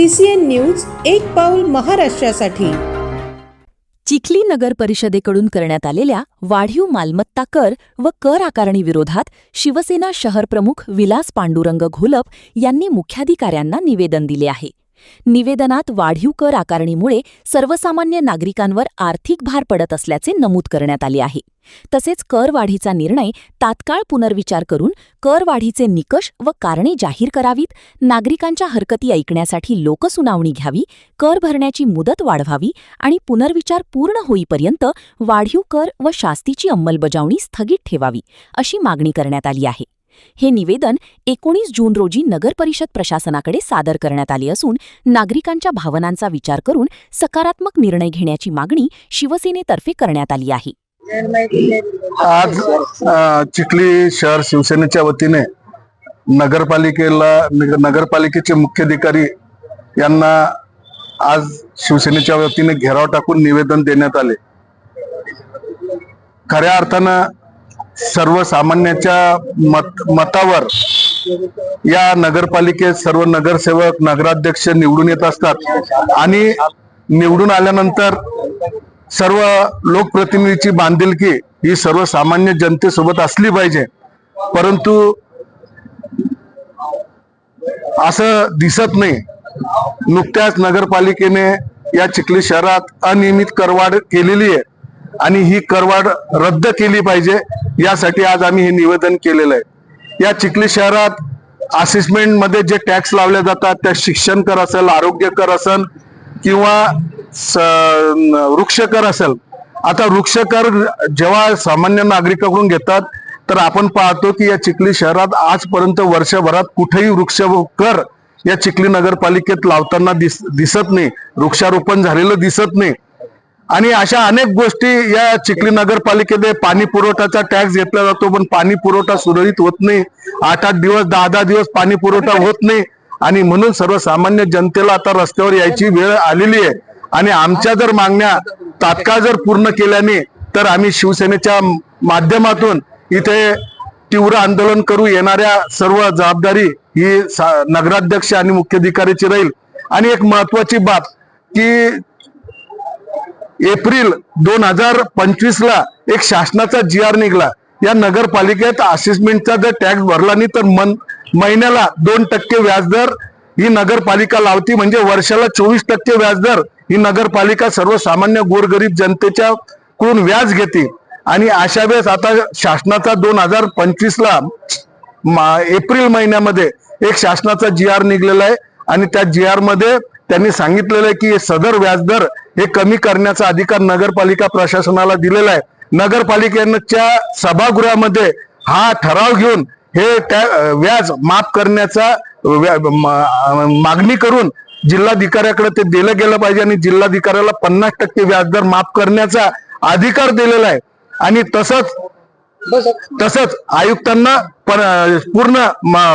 CCN news एक पाऊल महाराष्ट्रासाठी। चिखली नगर परिषदेकडून करण्यात आलेल्या वाढीव मालमत्ता कर व कर आकारणी विरोधात शिवसेना शहर प्रमुख विलास पांडुरंग घोलप यांनी मुख्याधिकाऱ्यांना निवेदन दिले आहे। निवेदनात वाढीव कर आकारणीमुळे सर्वसामान्य नागरिकांवर आर्थिक भार पडत असल्याचे नमूद करण्यात आले आहे। तसेच कर वाढीचा निर्णय तात्काळ पुनर्विचार करून कर वाढीचे निकष व कारणे जाहीर करावीत, नागरिकांच्या हरकती ऐकण्यासाठी लोकसुनावणी घ्यावी, कर भरण्याची मुदत वाढवावी आणि पुनर्विचार पूर्ण होईपर्यंत वाढीव कर व शास्तीची अंमलबजावणी स्थगित ठेवावी, अशी मागणी करण्यात आली आहे। हे निवेदन 19 जून रोजी नगरपरिषद प्रशासनाकडे सादर करण्यात आले असून नागरिकांच्या भावनांचा विचार करून सकारात्मक निर्णय घेण्याची मागणी शिवसेनेतर्फे करण्यात आली आहे। आज चिखली शहर शिवसेनेच्या वतीने नगरपालिकेचे मुख्याधिकारी यांना आज शिवसेनेच्या वतीने घेराव टाकून निवेदन देण्यात आले। खऱ्या अर्थानं सर्वसामान्यांच्या मतावर या नगरपालिकेत सर्व नगरसेवक नगराध्यक्ष निवडून येत असतात आणि निवडून आल्यानंतर सर्व लोकप्रतिनिधीची बांधिलकी ही सर्वसामान्य जनतेसोबत असली पाहिजे, परंतु असं दिसत नाही। नुकत्याच नगरपालिकेने या चिखली शहरात अनियमित करवाढ केलेली आहे आणि ही करवाढ रद्द केली पाहिजे, यासाठी आज आम्ही हे निवेदन केलेलं आहे। या चिखली शहरात असेसमेंट मध्ये जे टॅक्स लावले जातात, त्या शिक्षण कर असेल, आरोग्य कर असेल किंवा वृक्ष कर असेल, आता वृक्ष कर जेव्हा सामान्य नागरिकांकडून घेतात तर आपण पाहतो की या चिखली शहरात आजपर्यंत वर्षभरात कुठेही वृक्ष कर या चिखली नगरपालिकेत लावताना दिसत नाही, वृक्षारोपण झालेलं दिसत नाही। आणि अशा अनेक गोष्टी या चिखली नगरपालिकेने पाणी पुरवठ्याचा टॅक्स घेतला जातो, पण पाणी पुरवठा सुरळीत होत नाही। 8-8 दिवस 10-10 दिवस पाणी पुरवठा होत नाही आणि म्हणून सर्वसामान्य जनतेला आता रस्त्यावर यायची वेळ आलेली आहे। आणि आमच्या जर मागण्या तात्काळ जर पूर्ण केल्याने तर आम्ही शिवसेनेच्या माध्यमातून इथे तीव्र आंदोलन करू। येणाऱ्या सर्व जबाबदारी ही नगराध्यक्ष आणि मुख्याधिकाऱ्याची राहील। आणि एक महत्वाची बाब की एप्रिल 2025 ला एक शासनाचा GR निघाला। या नगरपालिकेत असेसमेंटचा जर टॅक्स भरला नाही तर महिन्याला 2% व्याजदर ही नगरपालिका लावती, म्हणजे वर्षाला 24% व्याजदर ही नगरपालिका सर्वसामान्य गोरगरीब जनतेच्या कडून व्याज घेते। आणि अशा वेळेस आता शासनाचा 2025 ला एप्रिल महिन्यामध्ये एक शासनाचा GR निघलेला आहे आणि त्या GR मध्ये त्यांनी सांगितलेलं आहे की सदर व्याजदर हे कमी करण्याचा अधिकार नगरपालिका प्रशासनाला दिलेला आहे। नगरपालिकेच्या सभागृहामध्ये हा ठराव घेऊन हे व्याज माफ करण्याचा मागणी करून जिल्हाधिकाऱ्याकडे ते दिलं गेलं पाहिजे आणि जिल्हाधिकाऱ्याला 50% व्याजदर माफ करण्याचा अधिकार दिलेला आहे। आणि तसंच आयुक्तांना पूर्ण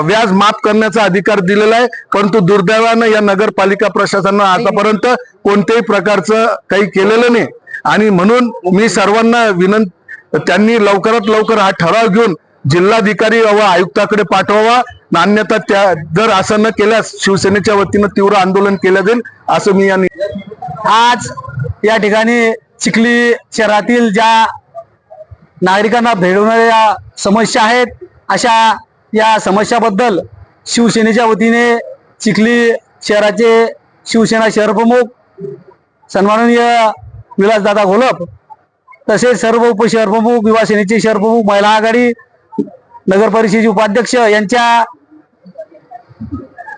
व्याज माफ करण्याचा अधिकार दिलेला आहे। परंतु दुर्दैवानं या नगरपालिका प्रशासनानं आतापर्यंत कोणत्याही प्रकारचं काही केलेलं नाही आणि म्हणून मी सर्वांना त्यांनी लवकरात लवकर हा ठराव घेऊन जिल्हाधिकारी व आयुक्ताकडे पाठवावा, अन्यथा जर असं न केल्यास शिवसेनेच्या वतीनं तीव्र आंदोलन केलं जाईल असं मी आज या ठिकाणी चिखली शहरातील ज्या नागरिकांना भेडवणाऱ्या समस्या आहेत, अशा या समस्याबद्दल शिवसेनेच्या वतीने चिखली शहराचे शिवसेना शहर प्रमुख सन्माननीय विलासदादा घोलप, तसेच सर्व उपशहर प्रमुख, युवा सेनेचे शहर प्रमुख, महिला आघाडी, नगर परिषदेचे उपाध्यक्ष यांच्या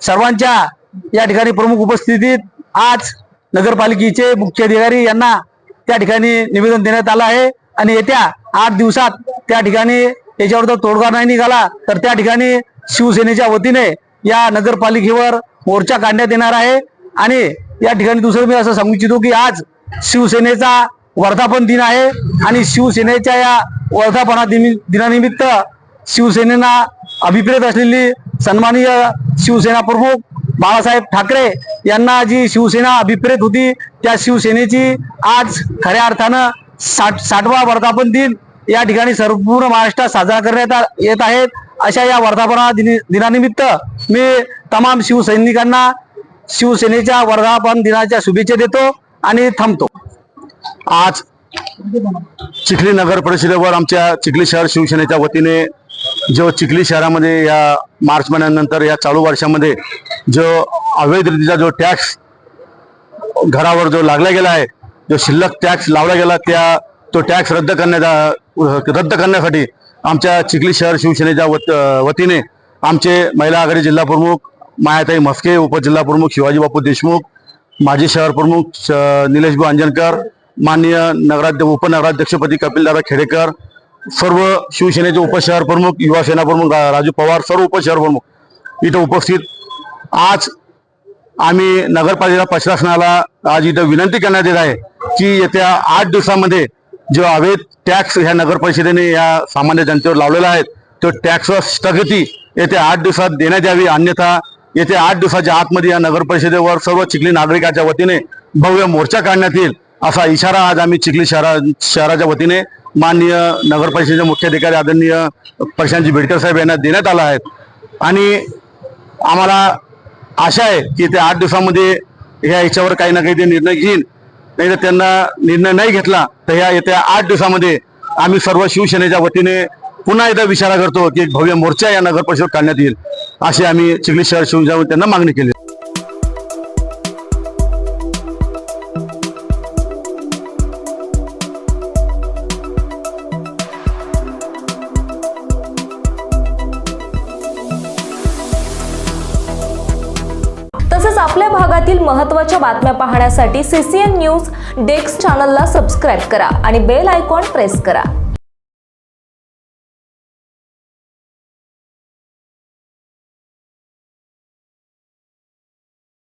सर्वांच्या या ठिकाणी प्रमुख उपस्थितीत आज नगरपालिकेचे मुख्याधिकारी यांना त्या ठिकाणी निवेदन देण्यात आलं आहे। आणि येत्या 8 दिवसात त्या ठिकाणी याच्यावर जर तोडगा नाही निघाला तर त्या ठिकाणी शिवसेनेच्या वतीने या नगरपालिकेवर मोर्चा काढण्यात येणार आहे। आणि या ठिकाणी दुसरं मी असं सांगू इच्छितो की आज शिवसेनेचा वर्धापन दिन आहे आणि शिवसेनेच्या या वर्धापना दिनानिमित्त शिवसेनेला अभिप्रेत असलेली सन्माननीय शिवसेना प्रमुख बाळासाहेब ठाकरे यांना जी शिवसेना अभिप्रेत होती त्या शिवसेनेची आज खऱ्या अर्थानं 60वा वर्धापन दिन या ठिकाणी संपूर्ण महाराष्ट्रात साजरा करण्यात येत आहेत। अशा या वर्धापना दिनानिमित्त मी तमाम शिवसैनिकांना शिवसेनेच्या वर्धापन दिनाच्या शुभेच्छा देतो आणि थांबतो. आज चिखली नगर परिषदेवर आमच्या चिखली शहर शिवसेनेच्या वतीने जो चिखली शहरामध्ये या मार्च महिन्यानंतर या चालू वर्षामध्ये जो अवैध रीतीचा जो टॅक्स घरावर जो लागला गेला आहे, जो शिल्लक टॅक्स लावला गेला तो टॅक्स रद्द करण्यासाठी आमच्या चिखली शहर शिवसेनेच्या वतीने आमचे महिला आघाडी जिल्हा प्रमुख मायाताई म्हस्के, उपजिल्हा प्रमुख शिवाजी बापू देशमुख, माजी शहर प्रमुख निलेशभाऊ अंजनकर, माननीय उपनगराध्यक्षपदी कपिलदादा खेडेकर, सर्व शिवसेनेचे उपशहर प्रमुख, युवा सेना प्रमुख राजू पवार, सर्व उपशहर प्रमुख इथं उपस्थित. आज आम्ही नगरपालिका प्रशासनाला आज इथं विनंती करण्यात येत आहे की येत्या 8 दिवसामध्ये जो अवैध टॅक्स ह्या नगर परिषदेने या सामान्य जनतेवर लावलेला आहे तो टॅक्सवर स्थगिती येत्या 8 दिवसात देण्यात यावी, अन्यथा येत्या 8 दिवसाच्या आतमध्ये या नगर परिषदेवर सर्व चिखली नागरिकांच्या वतीने भव्य मोर्चा काढण्यात येईल असा इशारा आज आम्ही चिखली शहराच्या वतीने माननीय नगर परिषदेचे मुख्याधिकारी आदरणीय प्रशांतजी बेडकर साहेब यांना देण्यात आला आहे. आणि आम्हाला आशा आहे की त्या 8 दिवसामध्ये ह्या याच्यावर काही ना काही ते निर्णय घेईल, नाही तर त्यांना निर्णय नाही घेतला तर ह्या येत्या 8 दिवसामध्ये आम्ही सर्व शिवसेनेच्या वतीने पुन्हा एकदा इशारा करतो की एक भव्य मोर्चा या नगर परिषदेत काढण्यात येईल अशी आम्ही चिखली शहर शिवसेनेवर त्यांना मागणी केली. तसेच आपल्या भागातील महत्त्वाच्या बातम्या पाहण्यासाठी CCN न्यूज डेस्क चॅनलला सबस्क्राईब करा आणि बेल आयकॉन प्रेस करा.